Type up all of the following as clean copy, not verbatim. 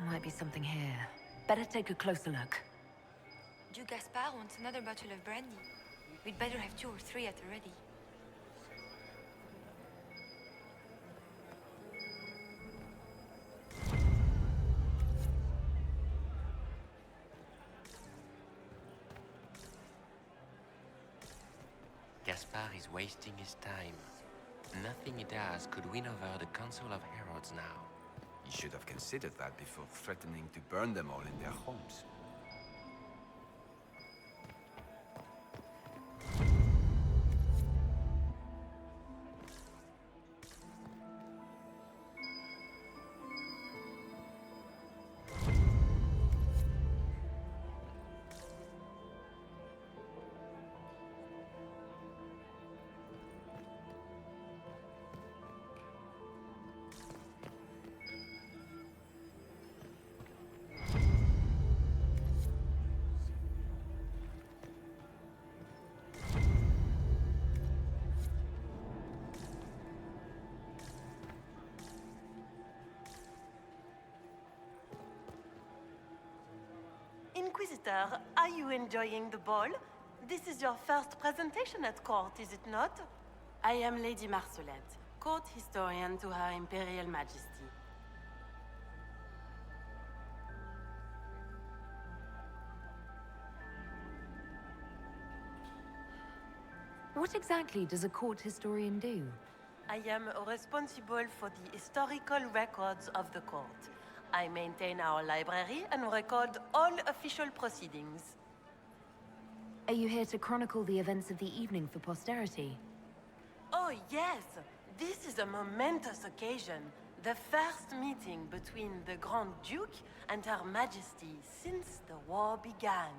Might be something here. Better take a closer look. Duke Gaspard wants another bottle of brandy. We'd better have 2 or 3 at the ready. Gaspard is wasting his time. Nothing he does could win over the Council of Heralds now. He should have considered that before threatening to burn them all in their homes. Inquisitor, are you enjoying the ball? This is your first presentation at court, is it not? I am Lady Marcelette, court historian to Her Imperial Majesty. What exactly does a court historian do? I am responsible for the historical records of the court. I maintain our library and record all official proceedings. Are you here to chronicle the events of the evening for posterity? Oh yes, this is a momentous occasion. The first meeting between the Grand Duke and Her Majesty since the war began.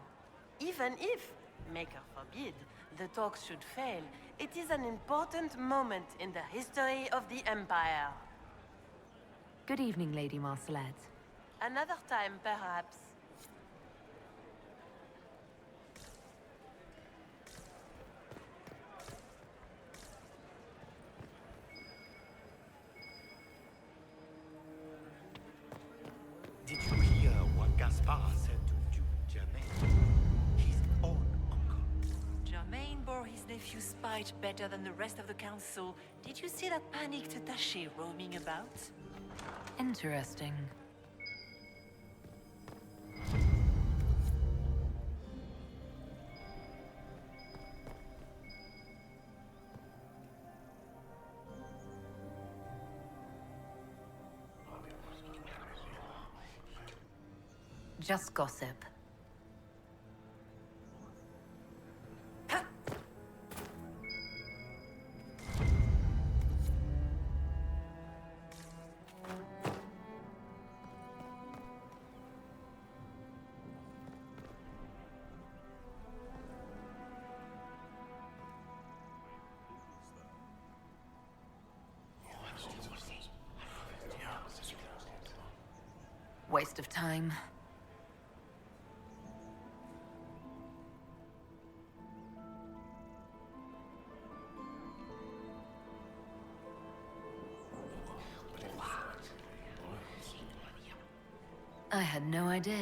Even if, Maker forbid, the talks should fail, it is an important moment in the history of the Empire. Good evening, Lady Marcelette. Another time, perhaps. Did you hear what Gaspard said to Duke Germain? His own uncle. Germain bore his nephew's spite better than the rest of the council. Did you see that panicked attaché roaming about? Interesting. Just gossip. Waste of time. I had no idea.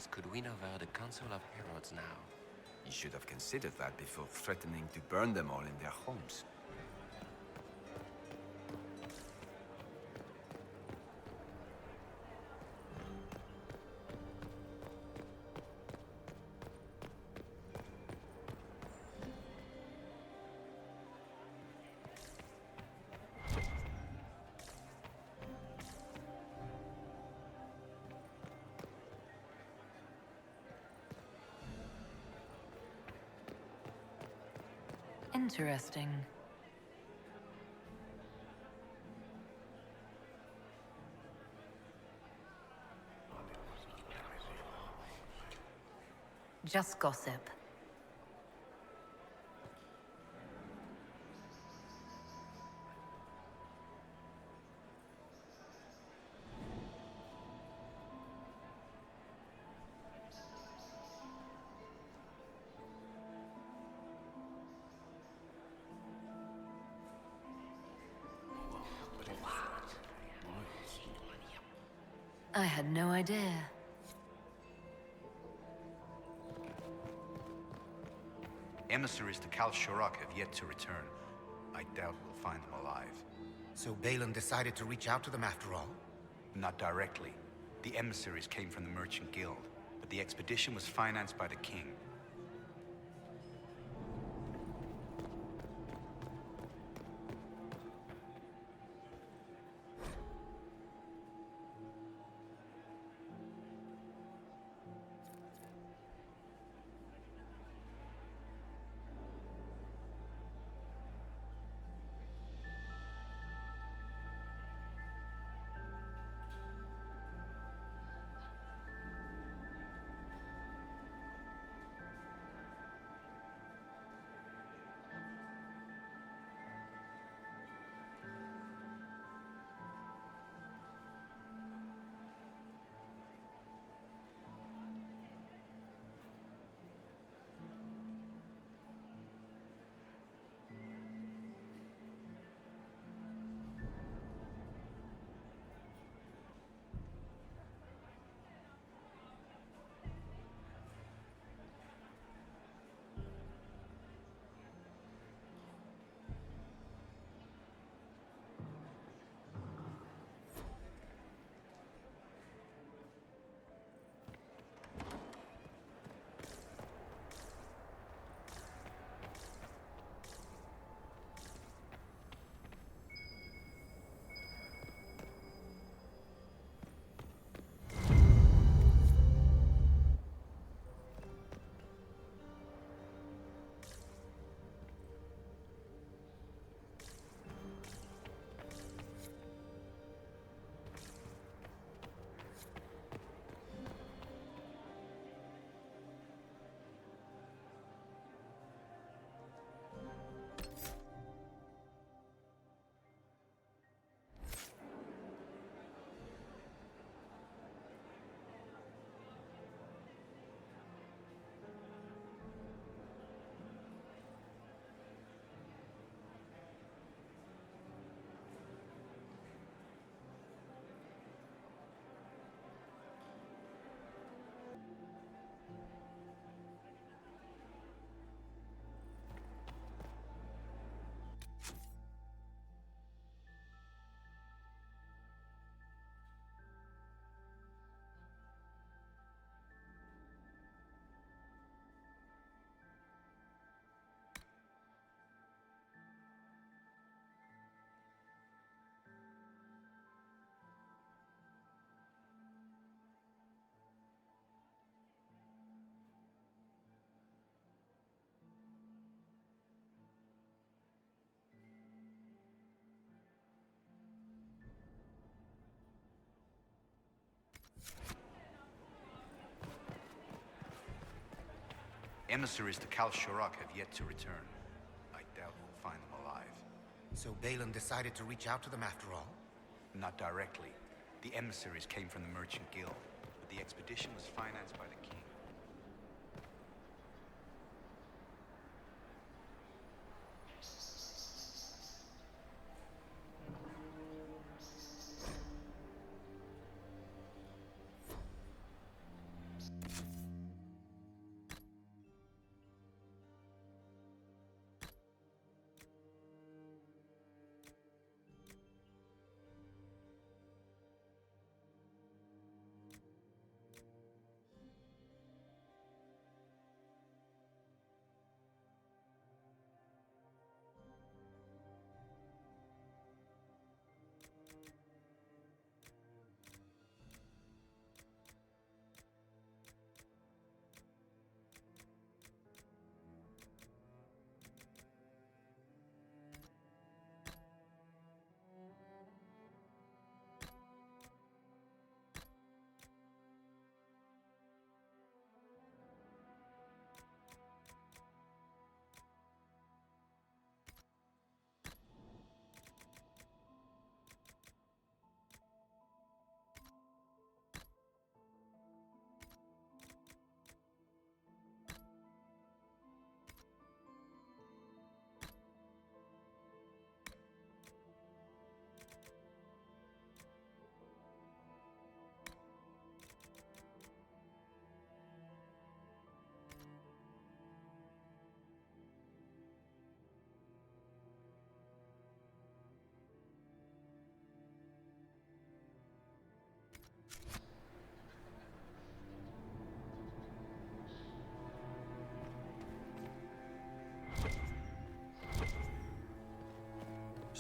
does could win over the Council of Heralds now. You should have considered that before threatening to burn them all in their homes. Interesting. Just gossip. I had no idea. Emissaries to Kal Sharok have yet to return. I doubt we'll find them alive. So Balin decided to reach out to them after all? Not directly. The emissaries came from the Merchant Guild, but the expedition was financed by the king. Emissaries to Kal Sharok have yet to return. I doubt we'll find them alive. So Balin decided to reach out to them after all? Not directly. The emissaries came from the Merchant Guild, but the expedition was financed by the king.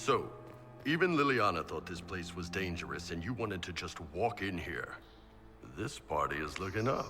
So, even Liliana thought this place was dangerous and you wanted to just walk in here. This party is looking up.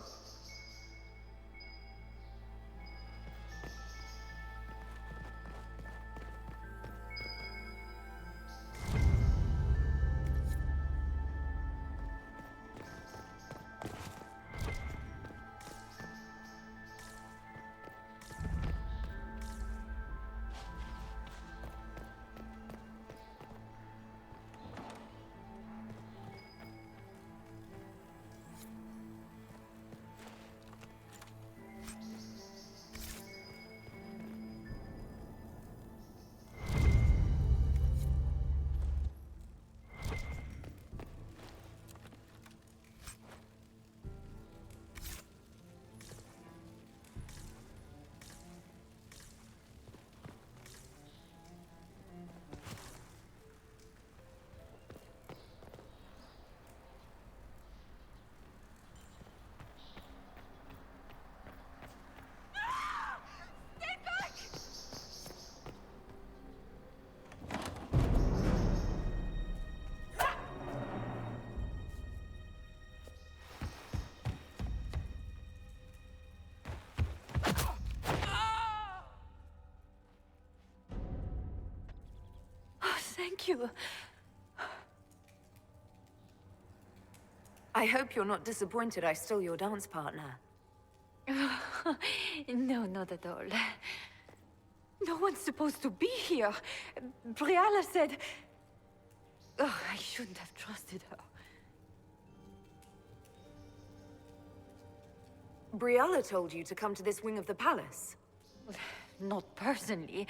Thank you. I hope you're not disappointed I stole your dance partner. No, not at all. No one's supposed to be here. Briala said... Oh, I shouldn't have trusted her. Briala told you to come to this wing of the palace. Not personally.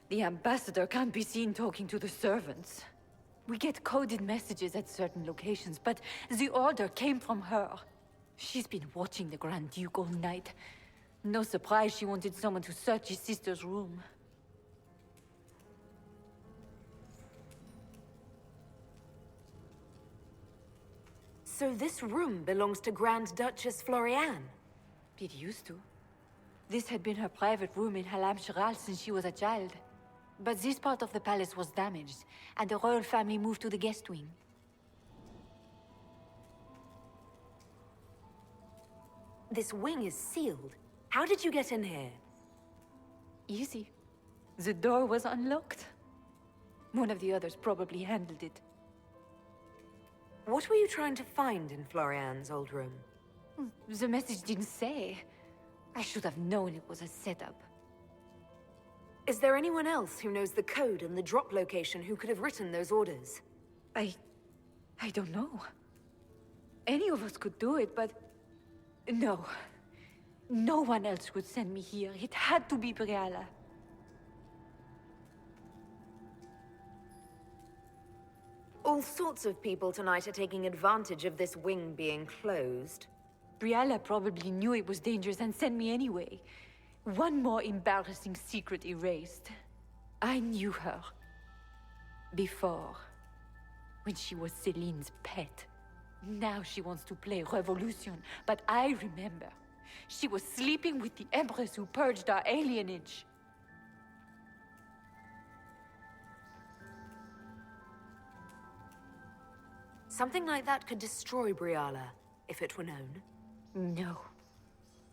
The ambassador can't be seen talking to the servants. We get coded messages at certain locations, but the order came from her. She's been watching the Grand Duke all night. No surprise she wanted someone to search his sister's room. So this room belongs to Grand Duchess Florian? It used to. This had been her private room in Halam Shiral since she was a child. But this part of the palace was damaged, and the royal family moved to the guest wing. This wing is sealed. How did you get in here? Easy. The door was unlocked. One of the others probably handled it. What were you trying to find in Florian's old room? The message didn't say. I should have known it was a setup. Is there anyone else who knows the code and the drop location who could have written those orders? I don't know. Any of us could do it, but... No. No one else could send me here. It had to be Briala. All sorts of people tonight are taking advantage of this wing being closed. Briala probably knew it was dangerous and sent me anyway. One more embarrassing secret erased. I knew her. Before. When she was Celene's pet. Now she wants to play Revolution, but I remember. She was sleeping with the Empress who purged our alienage. Something like that could destroy Briala, if it were known. No.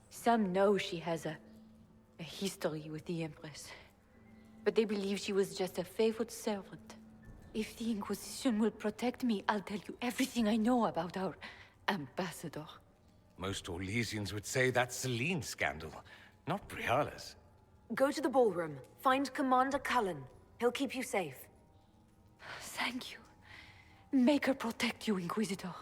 Some know she has a history with the Empress. But they believe she was just a favored servant. If the Inquisition will protect me, I'll tell you everything I know about our ambassador. Most Orlesians would say that's Celene's scandal, not Briala's. Go to the ballroom. Find Commander Cullen. He'll keep you safe. Thank you. Make her protect you, Inquisitor.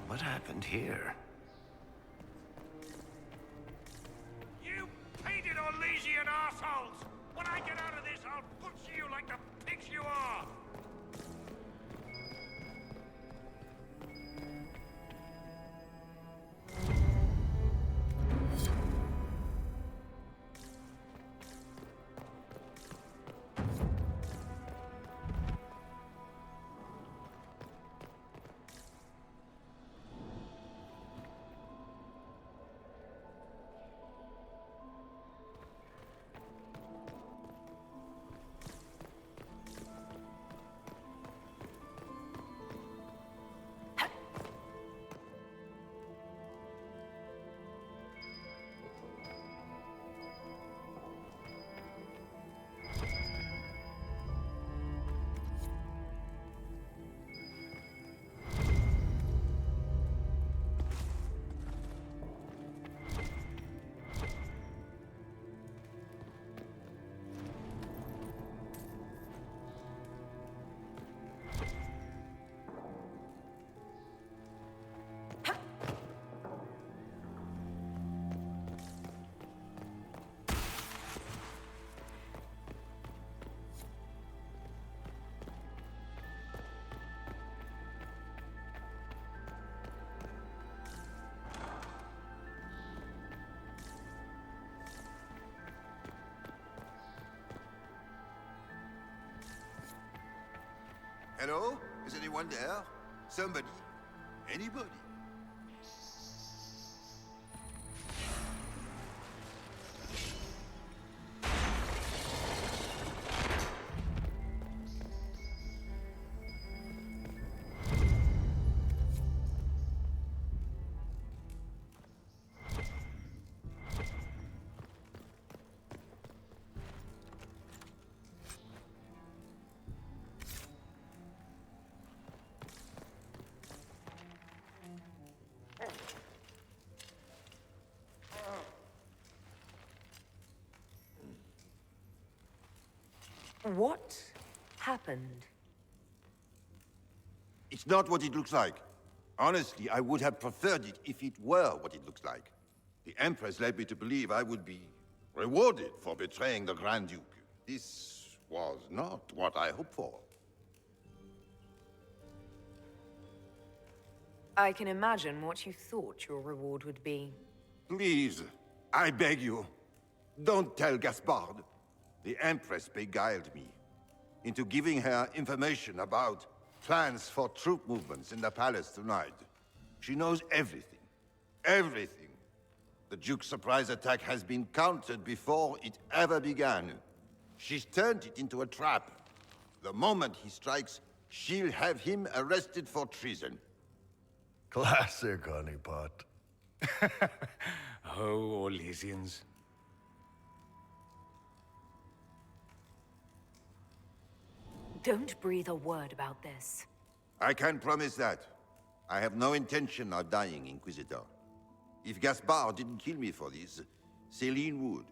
What happened here? Hello? Is anyone there? Somebody? Anybody? What happened? It's not what it looks like. Honestly, I would have preferred it if it were what it looks like. The Empress led me to believe I would be rewarded for betraying the Grand Duke. This was not what I hoped for. I can imagine what you thought your reward would be. Please, I beg you, don't tell Gaspard. The Empress beguiled me into giving her information about plans for troop movements in the palace tonight. She knows everything. Everything. The Duke's surprise attack has been countered before it ever began. She's turned it into a trap. The moment he strikes, she'll have him arrested for treason. Classic, honeypot. Oh, Orlesians. Don't breathe a word about this. I can promise that. I have no intention of dying, Inquisitor. If Gaspard didn't kill me for this, Celene would.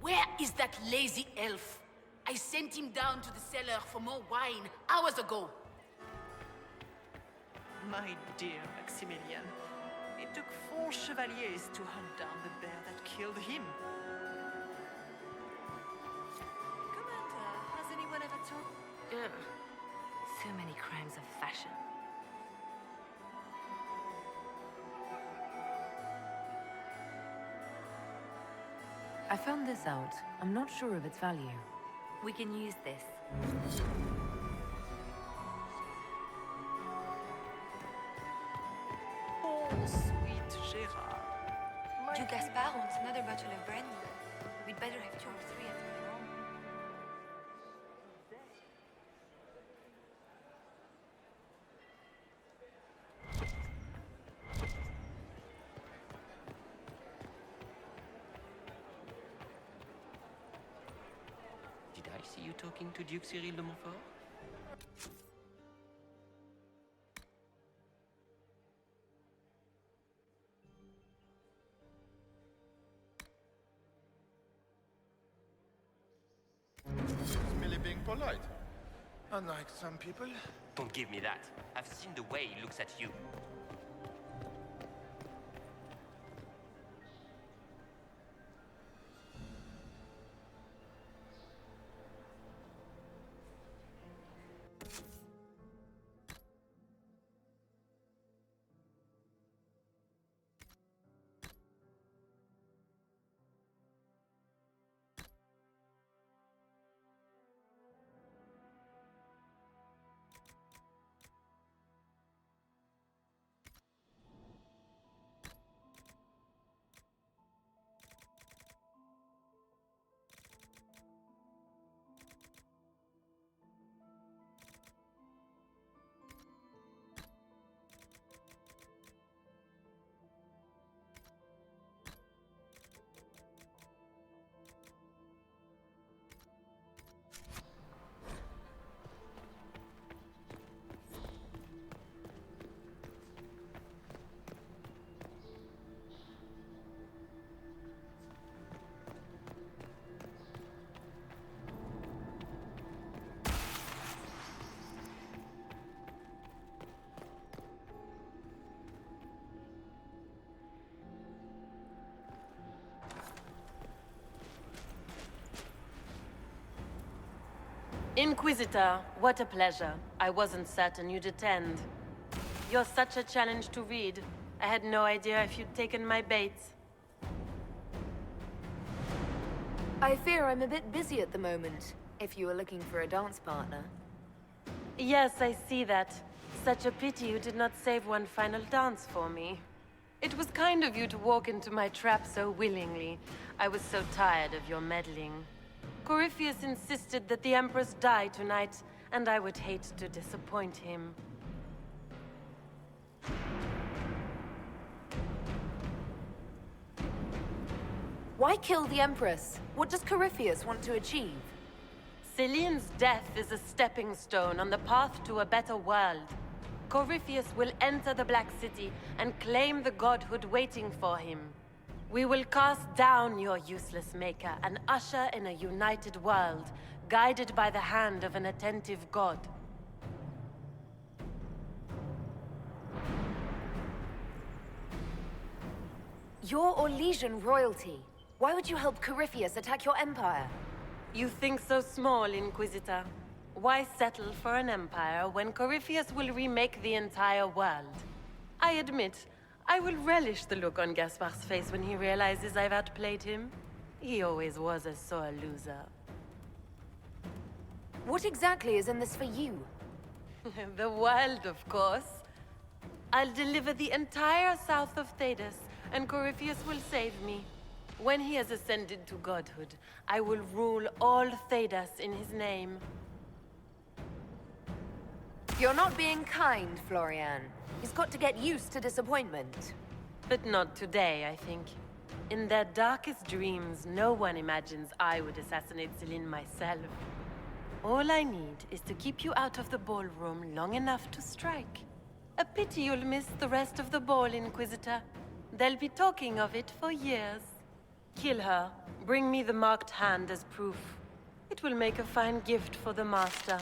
Where is that lazy elf? I sent him down to the cellar for more wine hours ago. My dear Maximilian, it took 4 chevaliers to hunt down the bear that killed him. Commander, has anyone ever told? Ugh. So many crimes of fashion. I found this out. I'm not sure of its value. We can use this. Oh, sweet Gerard. Duke Gaspard wants another bottle of brandy. We'd better have 2 or 3 at a time. Did I see you talking to Duke Cyril de Montfort? He's merely being polite. Unlike some people. Don't give me that. I've seen the way he looks at you. Inquisitor, what a pleasure. I wasn't certain you'd attend. You're such a challenge to read. I had no idea if you'd taken my bait. I fear I'm a bit busy at the moment, if you were looking for a dance partner. Yes, I see that. Such a pity you did not save one final dance for me. It was kind of you to walk into my trap so willingly. I was so tired of your meddling. Corypheus insisted that the Empress die tonight, and I would hate to disappoint him. Why kill the Empress? What does Corypheus want to achieve? Celene's death is a stepping stone on the path to a better world. Corypheus will enter the Black City and claim the godhood waiting for him. We will cast down your useless maker and usher in a united world, guided by the hand of an attentive god. You're Orlesian royalty. Why would you help Corypheus attack your empire? You think so small, Inquisitor. Why settle for an empire when Corypheus will remake the entire world? I admit, I will relish the look on Gaspard's face when he realizes I've outplayed him. He always was a sore loser. What exactly is in this for you? The world, of course. I'll deliver the entire south of Thedas, and Corypheus will save me. When he has ascended to godhood, I will rule all Thedas in his name. You're not being kind, Florian. He's got to get used to disappointment. But not today, I think. In their darkest dreams, no one imagines I would assassinate Celene myself. All I need is to keep you out of the ballroom long enough to strike. A pity you'll miss the rest of the ball, Inquisitor. They'll be talking of it for years. Kill her. Bring me the marked hand as proof. It will make a fine gift for the Master.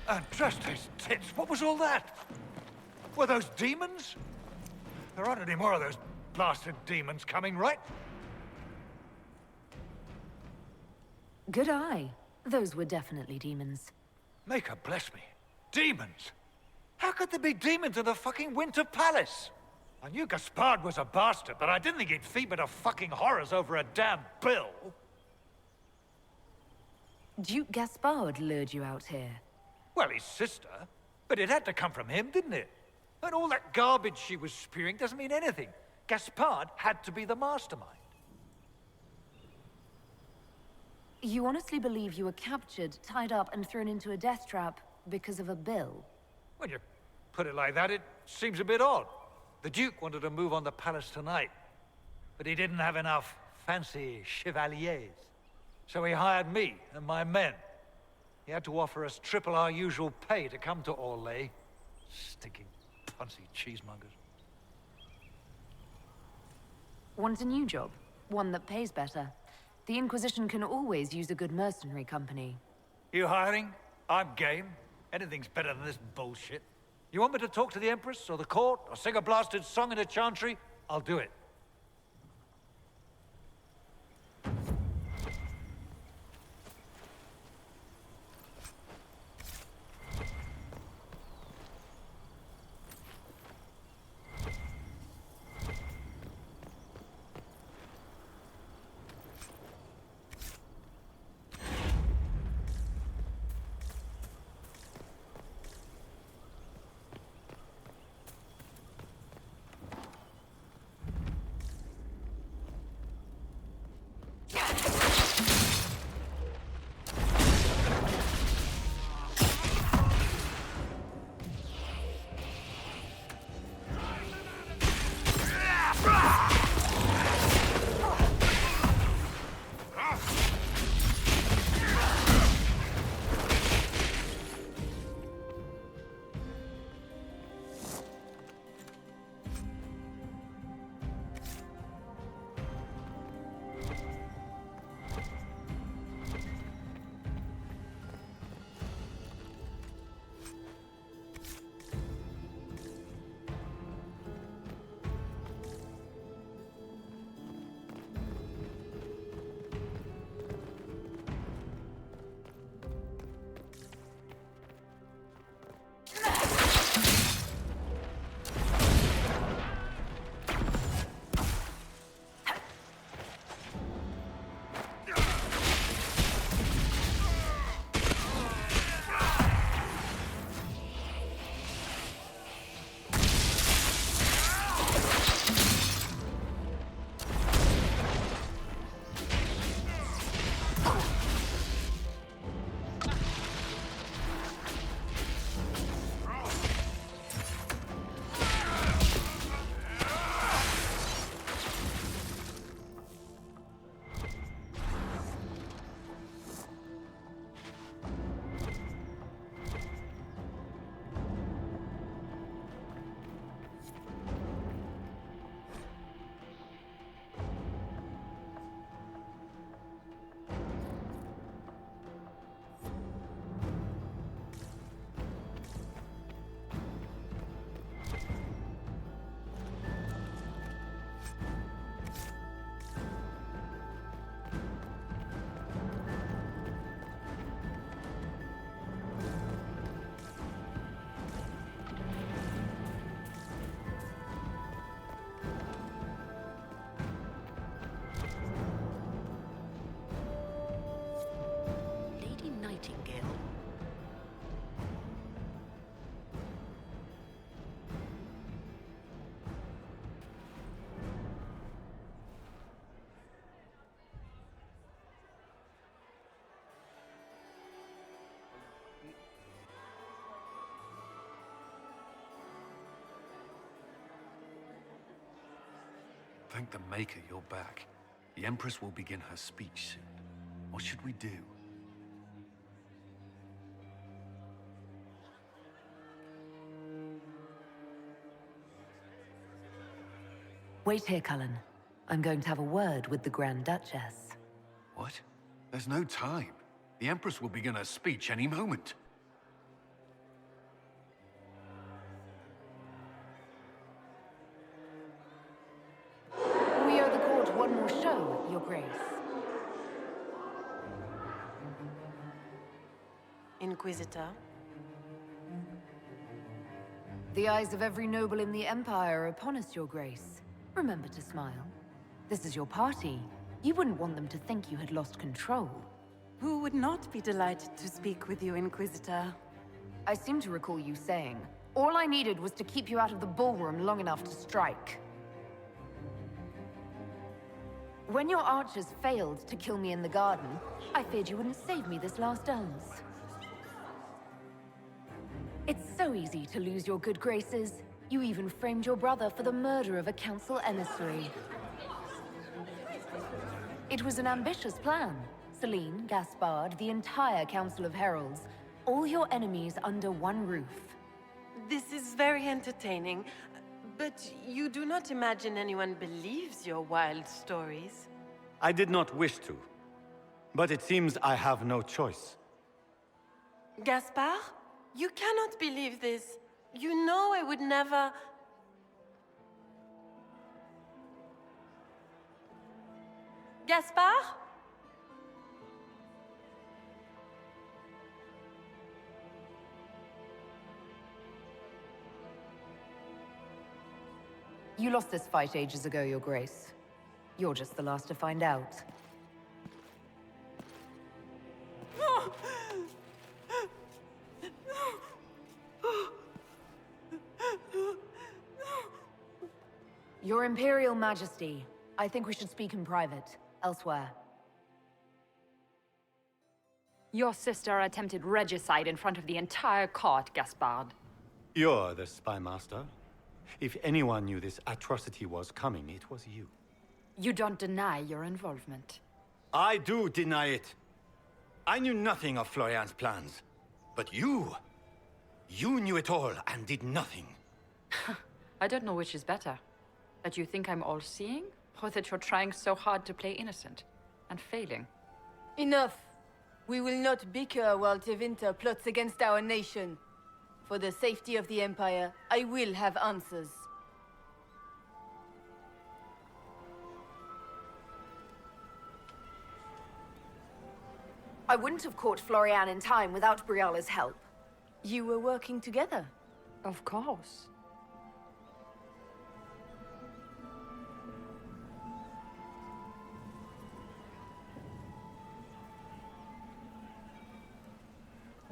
And just his tits, what was all that? Were those demons? There aren't any more of those blasted demons coming, right? Good eye. Those were definitely demons. Maker bless me. Demons? How could there be demons in the fucking Winter Palace? I knew Gaspard was a bastard, but I didn't think he'd feed me to fucking horrors over a damn bill. Duke Gaspard lured you out here. Well, his sister. But it had to come from him, didn't it? And all that garbage she was spewing doesn't mean anything. Gaspard had to be the mastermind. You honestly believe you were captured, tied up, and thrown into a death trap because of a bill? When you put it like that, it seems a bit odd. The Duke wanted to move on the palace tonight, but he didn't have enough fancy chevaliers. So he hired me and my men. He had to offer us triple our usual pay to come to Orlais. Stinking, punsy cheesemongers. Want a new job? One that pays better? The Inquisition can always use a good mercenary company. You hiring? I'm game. Anything's better than this bullshit. You want me to talk to the Empress, or the court, or sing a blasted song in a chantry? I'll do it. Thank the Maker you're back. The Empress will begin her speech soon. What should we do? Wait here, Cullen. I'm going to have a word with the Grand Duchess. What? There's no time. The Empress will begin her speech any moment. We owe the court one more show, Your Grace. Inquisitor? The eyes of every noble in the Empire are upon us, Your Grace. Remember to smile. This is your party. You wouldn't want them to think you had lost control. Who would not be delighted to speak with you, Inquisitor? I seem to recall you saying, all I needed was to keep you out of the ballroom long enough to strike. When your archers failed to kill me in the garden, I feared you wouldn't save me this last dance. It's so easy to lose your good graces. You even framed your brother for the murder of a council emissary. It was an ambitious plan. Celene, Gaspard, the entire Council of Heralds, all your enemies under one roof. This is very entertaining, but you do not imagine anyone believes your wild stories? I did not wish to, but it seems I have no choice. Gaspard? You cannot believe this. You know I would never... Gaspard? You lost this fight ages ago, Your Grace. You're just the last to find out. Your Imperial Majesty, I think we should speak in private, elsewhere. Your sister attempted regicide in front of the entire court, Gaspard. You're the spy master. If anyone knew this atrocity was coming, it was you. You don't deny your involvement. I do deny it. I knew nothing of Florian's plans. But you knew it all and did nothing. I don't know which is better. That you think I'm all-seeing, or that you're trying so hard to play innocent, and failing. Enough. We will not bicker while Tevinter plots against our nation. For the safety of the Empire, I will have answers. I wouldn't have caught Florian in time without Briala's help. You were working together? Of course.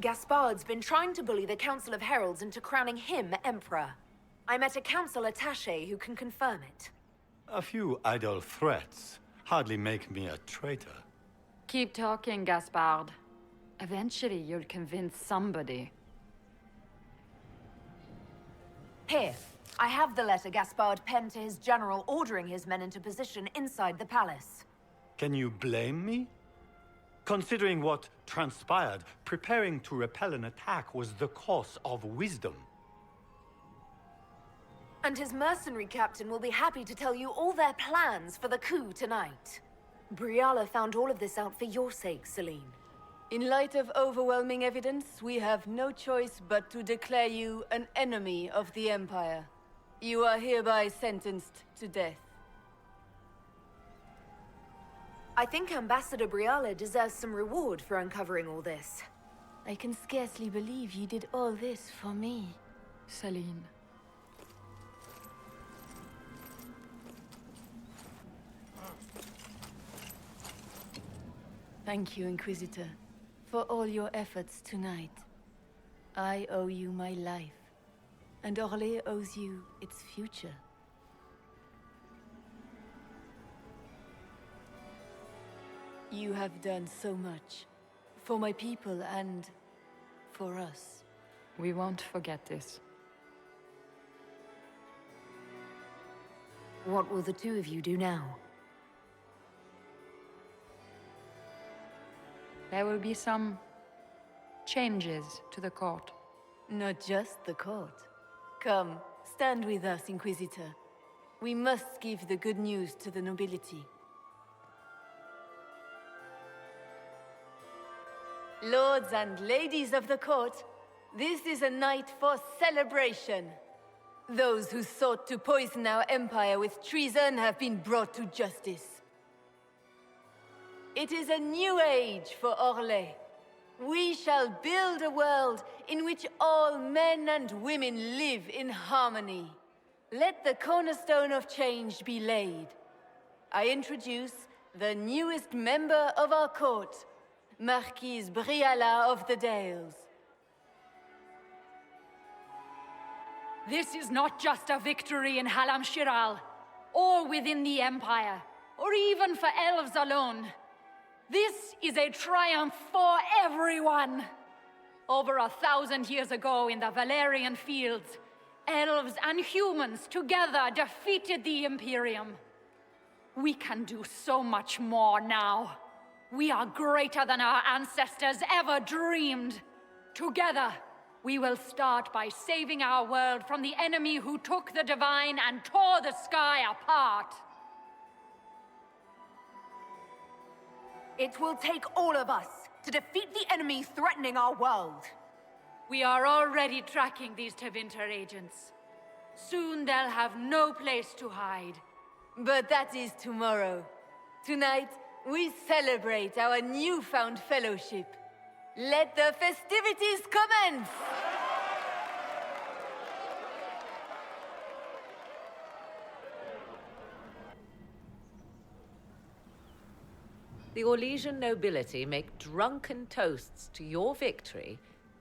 Gaspard's been trying to bully the Council of Heralds into crowning him Emperor. I met a council attaché who can confirm it. A few idle threats hardly make me a traitor. Keep talking, Gaspard. Eventually, you'll convince somebody. Here, I have the letter Gaspard penned to his general ordering his men into position inside the palace. Can you blame me? Considering what transpired, preparing to repel an attack was the course of wisdom. And his mercenary captain will be happy to tell you all their plans for the coup tonight. Briala found all of this out for your sake, Celene. In light of overwhelming evidence, we have no choice but to declare you an enemy of the Empire. You are hereby sentenced to death. I think Ambassador Briala deserves some reward for uncovering all this. I can scarcely believe you did all this for me. Celene. Thank you, Inquisitor, for all your efforts tonight. I owe you my life, and Orlais owes you its future. You have done so much. For my people and for us. We won't forget this. What will the two of you do now? There will be some changes to the court. Not just the court. Come, stand with us, Inquisitor. We must give the good news to the nobility. Lords and ladies of the court, this is a night for celebration. Those who sought to poison our empire with treason have been brought to justice. It is a new age for Orlais. We shall build a world in which all men and women live in harmony. Let the cornerstone of change be laid. I introduce the newest member of our court, Marquise Briala of the Dales. This is not just a victory in Halam Shiral, or within the Empire, or even for elves alone. This is a triumph for everyone! Over 1,000 years ago in the Valerian fields, elves and humans together defeated the Imperium. We can do so much more now. We are greater than our ancestors ever dreamed. Together, we will start by saving our world from the enemy who took the divine and tore the sky apart. It will take all of us to defeat the enemy threatening our world. We are already tracking these Tevinter agents. Soon they'll have no place to hide. But that is tomorrow. Tonight, we celebrate our newfound fellowship. Let the festivities commence! The Orlesian nobility make drunken toasts to your victory,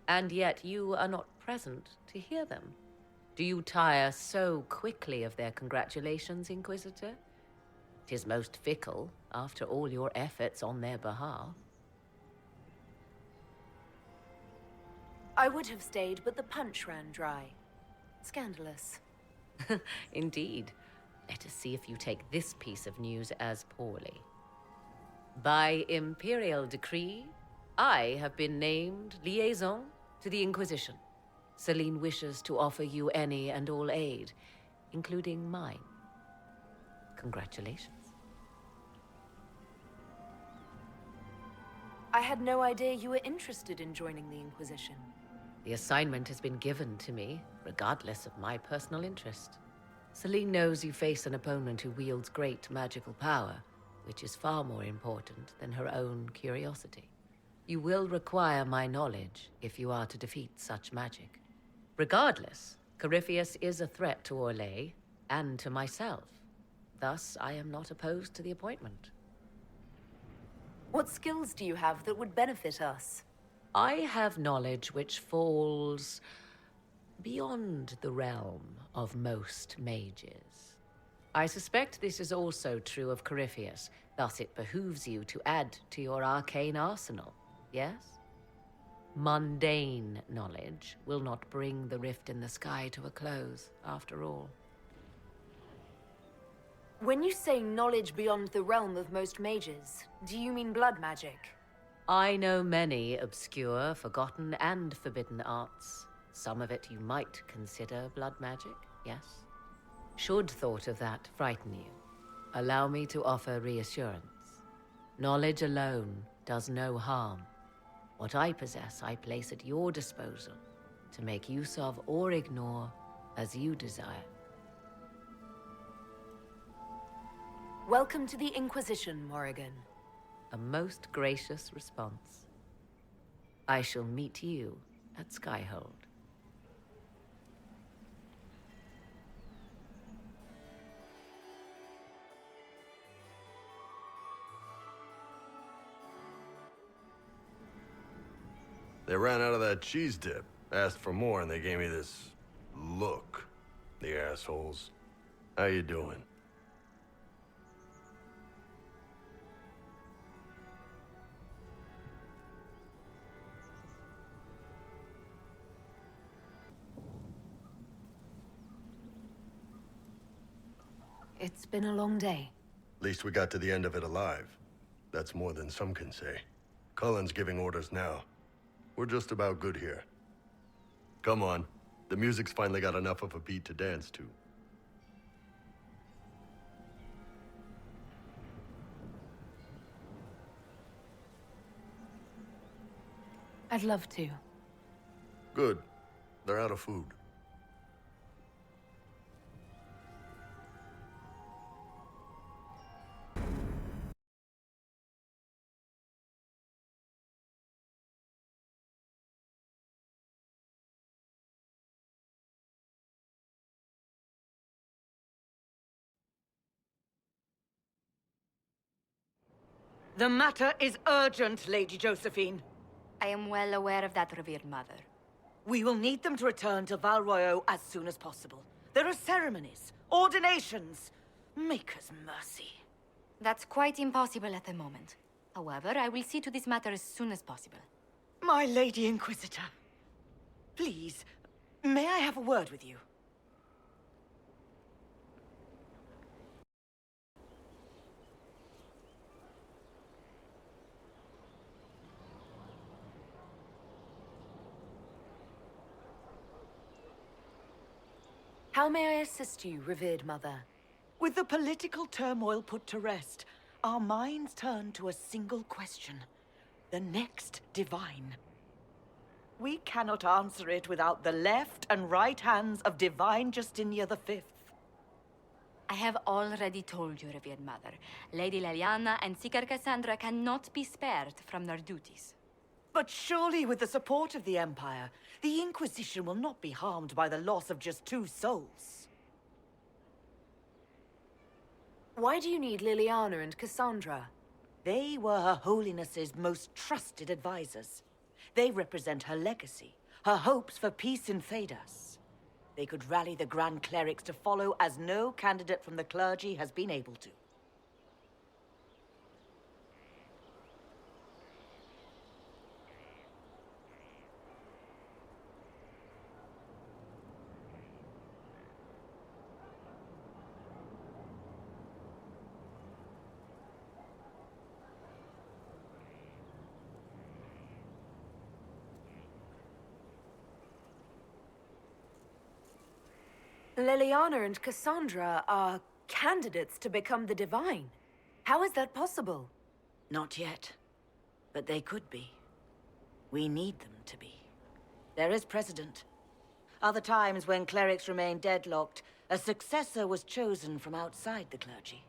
and yet you are not present to hear them. Do you tire so quickly of their congratulations, Inquisitor? 'Tis most fickle, after all your efforts on their behalf. I would have stayed, but the punch ran dry. Scandalous. Indeed. Let us see if you take this piece of news as poorly. By imperial decree, I have been named liaison to the Inquisition. Celene wishes to offer you any and all aid, including mine. Congratulations. I had no idea you were interested in joining the Inquisition. The assignment has been given to me, regardless of my personal interest. Celene knows you face an opponent who wields great magical power, which is far more important than her own curiosity. You will require my knowledge if you are to defeat such magic. Regardless, Corypheus is a threat to Orlais and to myself. Thus, I am not opposed to the appointment. What skills do you have that would benefit us? I have knowledge which falls beyond the realm of most mages. I suspect this is also true of Corypheus, thus it behooves you to add to your arcane arsenal, yes? Mundane knowledge will not bring the rift in the sky to a close, after all. When you say knowledge beyond the realm of most mages, do you mean blood magic? I know many obscure, forgotten, and forbidden arts. Some of it you might consider blood magic, yes? Should thought of that frighten you, allow me to offer reassurance. Knowledge alone does no harm. What I possess, I place at your disposal to make use of or ignore as you desire. Welcome to the Inquisition, Morrigan. A most gracious response. I shall meet you at Skyhold. They ran out of that cheese dip, asked for more, and they gave me this look. The assholes. How you doing? It's been a long day. At least we got to the end of it alive. That's more than some can say. Cullen's giving orders now. We're just about good here. Come on. The music's finally got enough of a beat to dance to. I'd love to. Good. They're out of food. The matter is urgent, Lady Josephine. I am well aware of that, revered mother. We will need them to return to Val Royeaux as soon as possible. There are ceremonies, ordinations. Make us mercy. That's quite impossible at the moment. However, I will see to this matter as soon as possible. My Lady Inquisitor, please, may I have a word with you? How may I assist you, revered mother? With the political turmoil put to rest, our minds turn to a single question. The next divine. We cannot answer it without the left and right hands of Divine Justinia V. I have already told you, revered mother. Lady Leliana and Seeker Cassandra cannot be spared from their duties. But surely with the support of the Empire, the Inquisition will not be harmed by the loss of just 2 souls. Why do you need Liliana and Cassandra? They were Her Holiness's most trusted advisors. They represent her legacy, her hopes for peace in Phaedos. They could rally the Grand Clerics to follow as no candidate from the clergy has been able to. Leliana and Cassandra are candidates to become the Divine. How is that possible? Not yet. But they could be. We need them to be. There is precedent. Other times when clerics remained deadlocked, a successor was chosen from outside the clergy.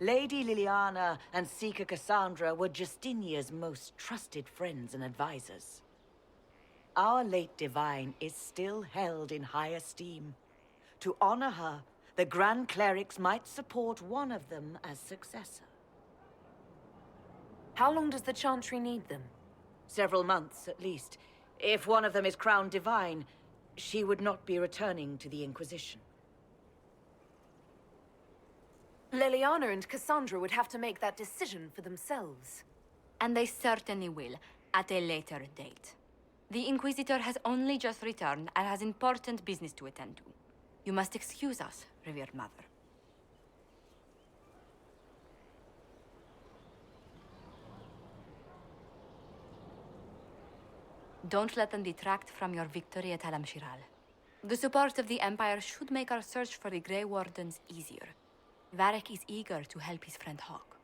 Lady Liliana and Seeker Cassandra were Justinia's most trusted friends and advisors. Our late Divine is still held in high esteem. To honor her, the Grand Clerics might support one of them as successor. How long does the Chantry need them? Several months, at least. If one of them is crowned Divine, she would not be returning to the Inquisition. Leliana and Cassandra would have to make that decision for themselves. And they certainly will, at a later date. The Inquisitor has only just returned and has important business to attend to. You must excuse us, revered Mother. Don't let them detract from your victory at Alam-Shiral. The support of the Empire should make our search for the Grey Wardens easier. Varric is eager to help his friend Hawk.